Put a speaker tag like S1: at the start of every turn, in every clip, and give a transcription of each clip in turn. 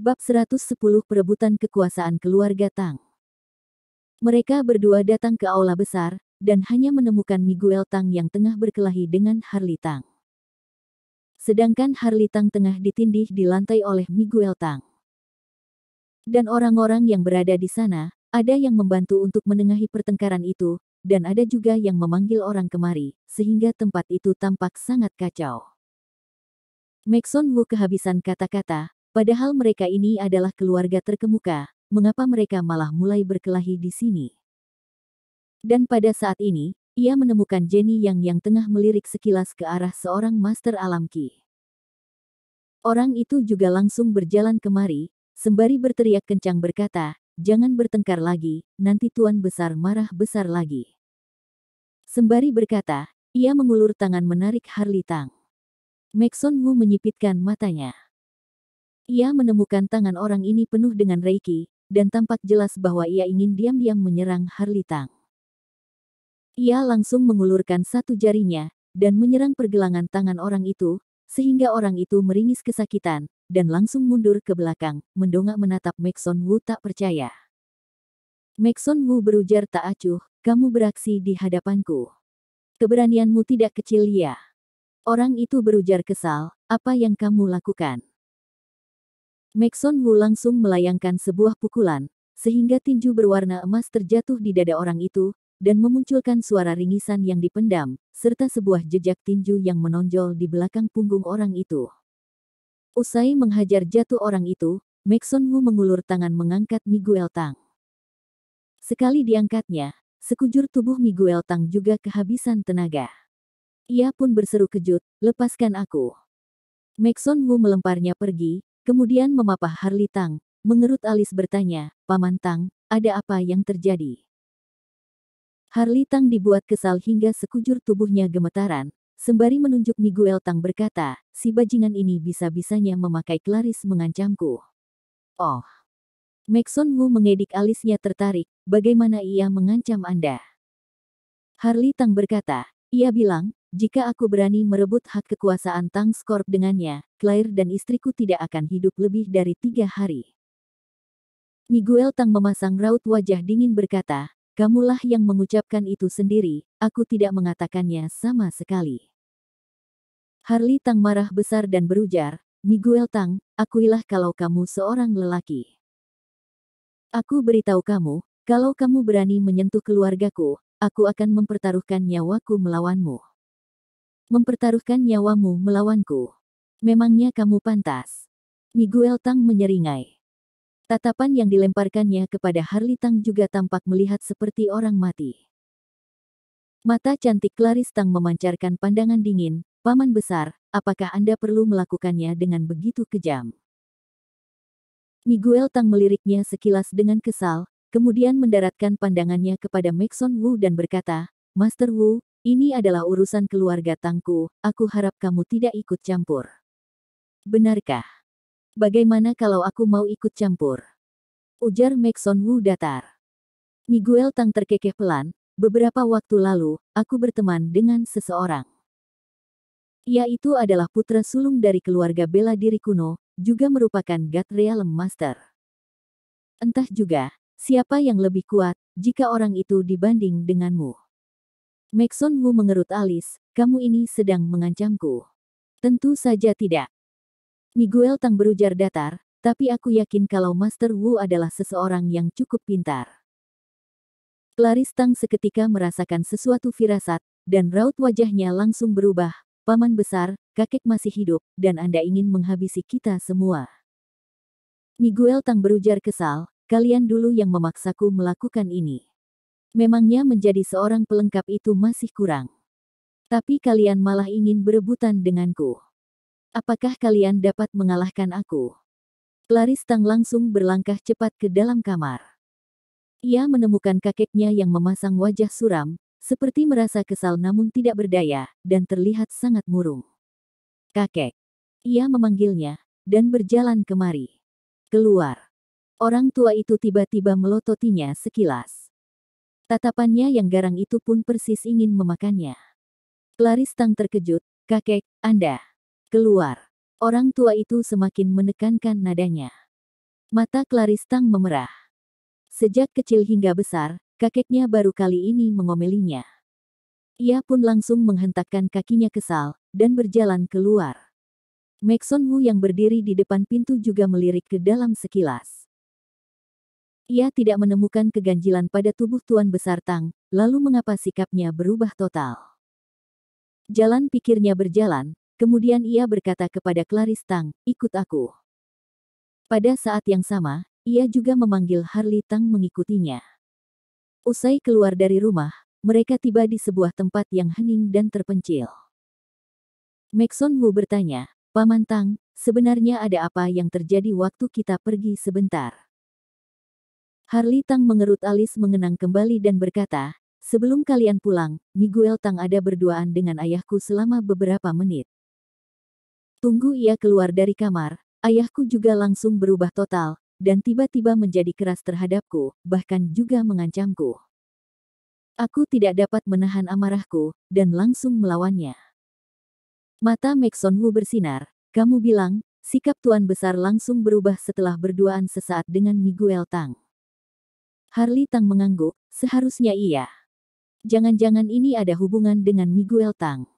S1: Bab 110 Perebutan Kekuasaan Keluarga Tang. Mereka berdua datang ke aula besar, dan hanya menemukan Miguel Tang yang tengah berkelahi dengan Harley Tang. Sedangkan Harley Tang tengah ditindih di lantai oleh Miguel Tang. Dan orang-orang yang berada di sana, ada yang membantu untuk menengahi pertengkaran itu, dan ada juga yang memanggil orang kemari, sehingga tempat itu tampak sangat kacau. Maxon Wu kehabisan kata-kata. Padahal mereka ini adalah keluarga terkemuka, mengapa mereka malah mulai berkelahi di sini? Dan pada saat ini, ia menemukan Jenny yang tengah melirik sekilas ke arah seorang master alam Qi. Orang itu juga langsung berjalan kemari, sembari berteriak kencang berkata, "Jangan bertengkar lagi, nanti Tuan Besar marah besar lagi." Sembari berkata, ia mengulur tangan menarik Harley Tang. Maxon Wu menyipitkan matanya. Ia menemukan tangan orang ini penuh dengan reiki, dan tampak jelas bahwa ia ingin diam-diam menyerang Harley Tang. Ia langsung mengulurkan satu jarinya, dan menyerang pergelangan tangan orang itu, sehingga orang itu meringis kesakitan, dan langsung mundur ke belakang, mendongak menatap Maxon Wu tak percaya. Maxon Wu berujar tak acuh, "Kamu beraksi di hadapanku. Keberanianmu tidak kecil ya." Orang itu berujar kesal, "Apa yang kamu lakukan?" Maxon Wu langsung melayangkan sebuah pukulan, sehingga tinju berwarna emas terjatuh di dada orang itu, dan memunculkan suara ringisan yang dipendam, serta sebuah jejak tinju yang menonjol di belakang punggung orang itu. Usai menghajar jatuh orang itu, Maxon Wu mengulur tangan mengangkat Miguel Tang. Sekali diangkatnya, sekujur tubuh Miguel Tang juga kehabisan tenaga. Ia pun berseru kejut, "Lepaskan aku." Maxon Wu melemparnya pergi, kemudian memapah Harley Tang, mengerut alis bertanya, "Paman Tang, ada apa yang terjadi?" Harley Tang dibuat kesal hingga sekujur tubuhnya gemetaran, sembari menunjuk Miguel Tang berkata, "Si bajingan ini bisa-bisanya memakai Clarice mengancamku." "Oh." Maxon Wu mengedik alisnya tertarik, "Bagaimana ia mengancam Anda?" Harley Tang berkata, "Ia bilang, jika aku berani merebut hak kekuasaan Tang Corp dengannya, Claire dan istriku tidak akan hidup lebih dari 3 hari." Miguel Tang memasang raut wajah dingin berkata, "Kamulah yang mengucapkan itu sendiri, aku tidak mengatakannya sama sekali." Harley Tang marah besar dan berujar, "Miguel Tang, akuilah kalau kamu seorang lelaki. Aku beritahu kamu, kalau kamu berani menyentuh keluargaku, aku akan mempertaruhkan nyawaku melawanmu." "Mempertaruhkan nyawamu melawanku? Memangnya kamu pantas?" Miguel Tang menyeringai. Tatapan yang dilemparkannya kepada Harley Tang juga tampak melihat seperti orang mati. Mata cantik Clarice Tang memancarkan pandangan dingin, "Paman besar, apakah Anda perlu melakukannya dengan begitu kejam?" Miguel Tang meliriknya sekilas dengan kesal, kemudian mendaratkan pandangannya kepada Maxon Wu dan berkata, "Master Wu, ini adalah urusan keluarga Tangku, aku harap kamu tidak ikut campur." "Benarkah? Bagaimana kalau aku mau ikut campur?" ujar Maxon Wu datar. Miguel Tang terkekeh pelan, "Beberapa waktu lalu, aku berteman dengan seseorang. Ia itu adalah putra sulung dari keluarga bela diri kuno, juga merupakan God Realm Master. Entah juga, siapa yang lebih kuat, jika orang itu dibanding denganmu." Maxon Wu mengerut alis, "Kamu ini sedang mengancamku?" "Tentu saja tidak." Miguel Tang berujar datar, "Tapi aku yakin kalau Master Wu adalah seseorang yang cukup pintar." Clarice Tang seketika merasakan sesuatu firasat, dan raut wajahnya langsung berubah, "Paman besar, kakek masih hidup, dan Anda ingin menghabisi kita semua." Miguel Tang berujar kesal, "Kalian dulu yang memaksaku melakukan ini. Memangnya menjadi seorang pelengkap itu masih kurang? Tapi kalian malah ingin berebutan denganku. Apakah kalian dapat mengalahkan aku?" Clarice Tang langsung berlangkah cepat ke dalam kamar. Ia menemukan kakeknya yang memasang wajah suram, seperti merasa kesal namun tidak berdaya, dan terlihat sangat murung. "Kakek." Ia memanggilnya, dan berjalan kemari. "Keluar." Orang tua itu tiba-tiba melototinya sekilas. Tatapannya yang garang itu pun persis ingin memakannya. Clarice Tang terkejut, "Kakek, Anda keluar." Orang tua itu semakin menekankan nadanya. Mata Clarice Tang memerah. Sejak kecil hingga besar, kakeknya baru kali ini mengomelinya. Ia pun langsung menghentakkan kakinya kesal, dan berjalan keluar. Maxon Wu yang berdiri di depan pintu juga melirik ke dalam sekilas. Ia tidak menemukan keganjilan pada tubuh Tuan Besar Tang, lalu mengapa sikapnya berubah total. Jalan pikirnya berjalan, kemudian ia berkata kepada Clarice Tang, ikut aku. Pada saat yang sama, ia juga memanggil Harli Tang mengikutinya. Usai keluar dari rumah, mereka tiba di sebuah tempat yang hening dan terpencil. Maxon Wu bertanya, Paman Tang, sebenarnya ada apa yang terjadi waktu kita pergi sebentar? Harli Tang mengerut alis mengenang kembali dan berkata, sebelum kalian pulang, Miguel Tang ada berduaan dengan ayahku selama beberapa menit. Tunggu ia keluar dari kamar, ayahku juga langsung berubah total, dan tiba-tiba menjadi keras terhadapku, bahkan juga mengancamku. Aku tidak dapat menahan amarahku, dan langsung melawannya. Mata Maxon Wu bersinar, kamu bilang, sikap Tuan Besar langsung berubah setelah berduaan sesaat dengan Miguel Tang. Harli Tang mengangguk, seharusnya iya. Jangan-jangan ini ada hubungan dengan Miguel Tang.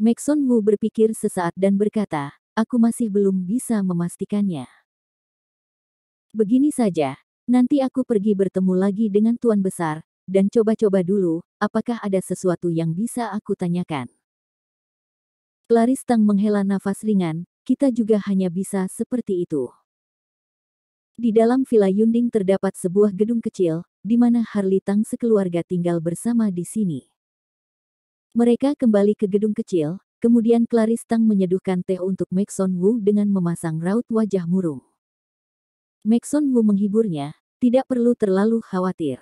S1: Maxon Wu berpikir sesaat dan berkata, aku masih belum bisa memastikannya. Begini saja, nanti aku pergi bertemu lagi dengan Tuan Besar, dan coba-coba dulu, apakah ada sesuatu yang bisa aku tanyakan. Clarice Tang menghela nafas ringan, kita juga hanya bisa seperti itu. Di dalam Villa Yunding terdapat sebuah gedung kecil, di mana Harli Tang sekeluarga tinggal bersama di sini. Mereka kembali ke gedung kecil, kemudian Clarice Tang menyeduhkan teh untuk Maxon Wu dengan memasang raut wajah murung. Maxon Wu menghiburnya, tidak perlu terlalu khawatir.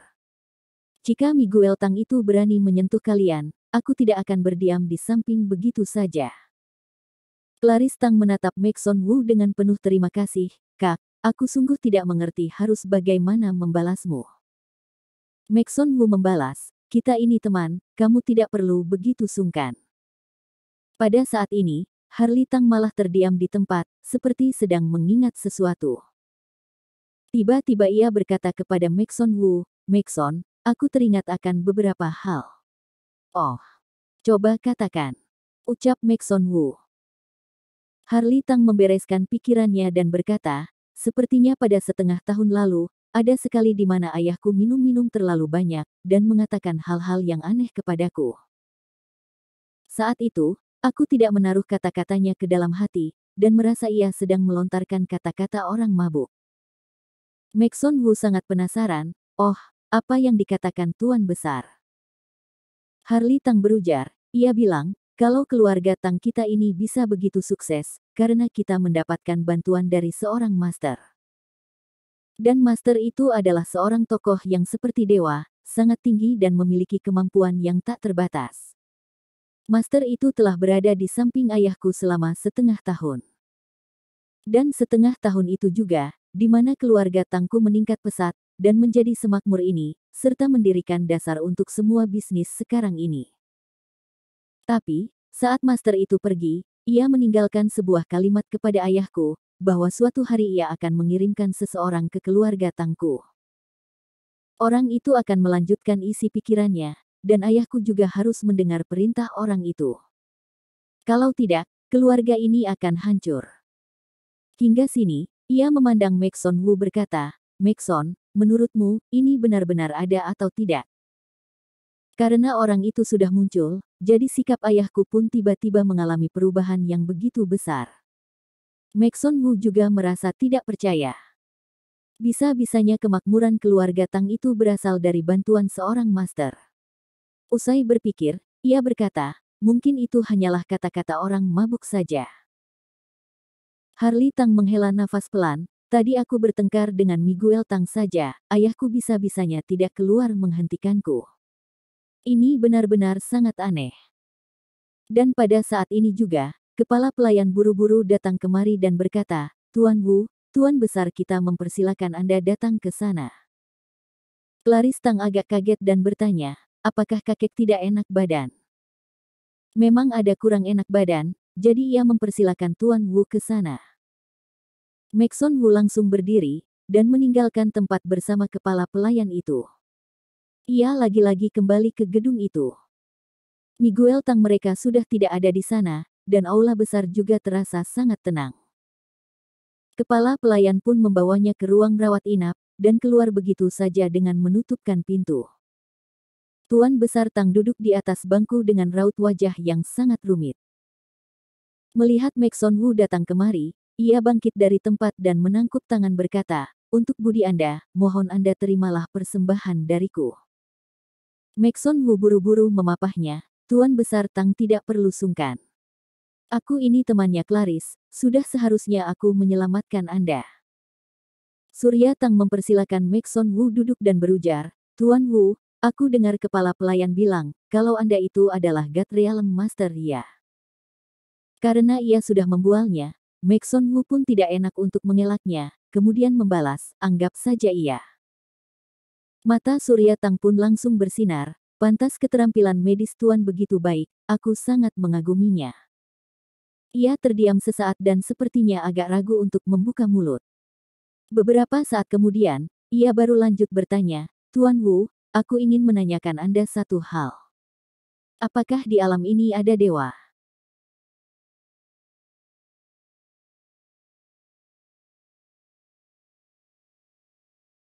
S1: Jika Miguel Tang itu berani menyentuh kalian, aku tidak akan berdiam di samping begitu saja. Clarice Tang menatap Maxon Wu dengan penuh terima kasih, Kak, aku sungguh tidak mengerti harus bagaimana membalasmu. Maxon Wu membalas, kita ini teman, kamu tidak perlu begitu sungkan. Pada saat ini, Harli Tang malah terdiam di tempat, seperti sedang mengingat sesuatu. Tiba-tiba ia berkata kepada Maxon Wu, Maxon, aku teringat akan beberapa hal. Oh, coba katakan. Ucap Maxon Wu. Harli Tang membereskan pikirannya dan berkata, sepertinya pada setengah tahun lalu, ada sekali di mana ayahku minum-minum terlalu banyak, dan mengatakan hal-hal yang aneh kepadaku. Saat itu, aku tidak menaruh kata-katanya ke dalam hati, dan merasa ia sedang melontarkan kata-kata orang mabuk. Maxon Wu sangat penasaran, oh, apa yang dikatakan Tuan Besar? Harli Tang berujar, ia bilang, kalau keluarga Tang kita ini bisa begitu sukses, karena kita mendapatkan bantuan dari seorang master. Dan master itu adalah seorang tokoh yang seperti dewa, sangat tinggi dan memiliki kemampuan yang tak terbatas. Master itu telah berada di samping ayahku selama setengah tahun. Dan setengah tahun itu juga, di mana keluarga Tangku meningkat pesat, dan menjadi semakmur ini, serta mendirikan dasar untuk semua bisnis sekarang ini. Tapi, saat master itu pergi, ia meninggalkan sebuah kalimat kepada ayahku, bahwa suatu hari ia akan mengirimkan seseorang ke keluarga Tangku. Orang itu akan melanjutkan isi pikirannya, dan ayahku juga harus mendengar perintah orang itu. Kalau tidak, keluarga ini akan hancur. Hingga sini, ia memandang Maxon Wu berkata, Maxon, menurutmu, ini benar-benar ada atau tidak? Karena orang itu sudah muncul, jadi sikap ayahku pun tiba-tiba mengalami perubahan yang begitu besar. Maxon Wu juga merasa tidak percaya. Bisa-bisanya kemakmuran keluarga Tang itu berasal dari bantuan seorang master. Usai berpikir, ia berkata, mungkin itu hanyalah kata-kata orang mabuk saja. Harli Tang menghela nafas pelan, tadi aku bertengkar dengan Miguel Tang saja, ayahku bisa-bisanya tidak keluar menghentikanku. Ini benar-benar sangat aneh. Dan pada saat ini juga, kepala pelayan buru-buru datang kemari dan berkata, Tuan Wu, Tuan Besar kita mempersilakan Anda datang ke sana. Clarice Tang agak kaget dan bertanya, apakah kakek tidak enak badan? Memang ada kurang enak badan, jadi ia mempersilakan Tuan Wu ke sana. Maxon Wu langsung berdiri, dan meninggalkan tempat bersama kepala pelayan itu. Ia lagi-lagi kembali ke gedung itu. Miguel Tang mereka sudah tidak ada di sana, dan aula besar juga terasa sangat tenang. Kepala pelayan pun membawanya ke ruang rawat inap, dan keluar begitu saja dengan menutupkan pintu. Tuan Besar Tang duduk di atas bangku dengan raut wajah yang sangat rumit. Melihat Maxon Wu datang kemari, ia bangkit dari tempat dan menangkup tangan berkata, "Untuk budi Anda, mohon Anda terimalah persembahan dariku." Maxon Wu buru-buru memapahnya, "Tuan Besar Tang tidak perlu sungkan. Aku ini temannya Clarice, sudah seharusnya aku menyelamatkan Anda." Surya Tang mempersilakan Maxon Wu duduk dan berujar, "Tuan Wu, aku dengar kepala pelayan bilang, kalau Anda itu adalah God Realm Master ya." Karena ia sudah membualnya, Maxon Wu pun tidak enak untuk mengelaknya, kemudian membalas, "Anggap saja iya." Mata Surya Tang pun langsung bersinar, "Pantas keterampilan medis Tuan begitu baik, aku sangat mengaguminya." Ia terdiam sesaat dan sepertinya agak ragu untuk membuka mulut. Beberapa saat kemudian, ia baru lanjut bertanya, "Tuan Wu, aku ingin menanyakan Anda satu hal. Apakah di alam ini ada dewa?"